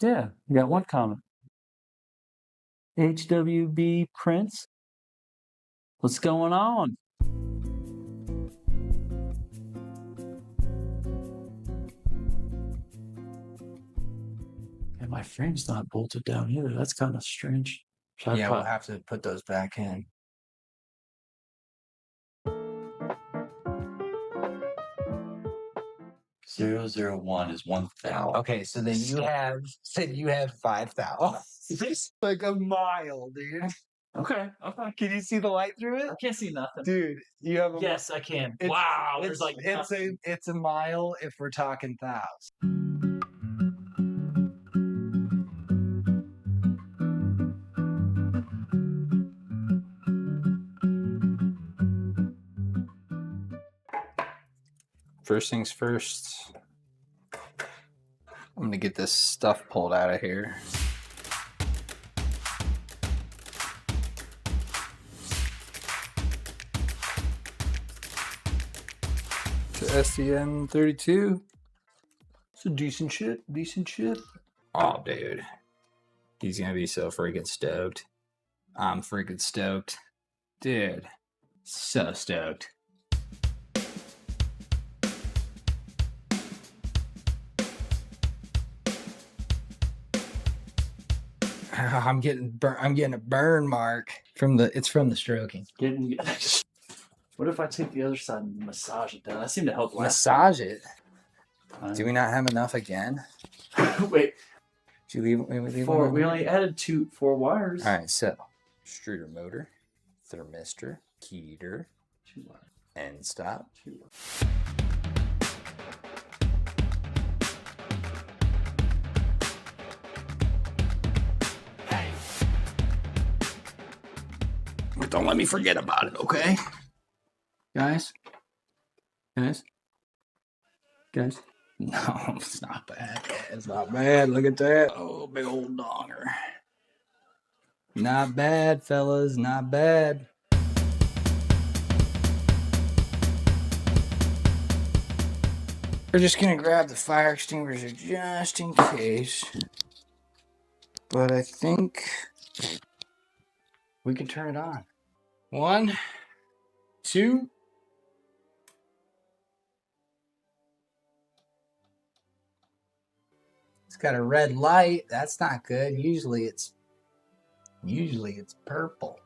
Yeah, you got one comment. HWB Prince. What's going on? And my frame's not bolted down either. That's kind of strange. Yeah, we'll have to put those back in. .001 is 1,000. Okay, so then you have 5,000. It's like a mile, dude. Okay. Can you see the light through it? I can't see nothing. Dude, you have a Yes, I can. It's, Wow, it's like it's a mile if we're talking thousands. First things first, I'm gonna get this stuff pulled out of here. The SDN32. It's a decent ship. Oh, dude. He's gonna be so freaking stoked. I'm freaking stoked. Dude, so stoked. I'm getting a burn mark from the stroking. What if I take the other side and massage it down? That seemed to help last Massage it? time. Do we not have enough again? Wait. Did you leave Four. one? We only added 4 wires. All right, so extruder motor, thermistor, keter, 2 wires. end stop. 2 wires. Don't let me forget about it, okay? Guys? No, it's not bad. It's not bad. Look at that. Oh, big old donger. Not bad, fellas. Not bad. We're just going to grab the fire extinguisher just in case. But I think we can turn it on. 1, 2. It's got a red light. That's not good. Usually it's purple.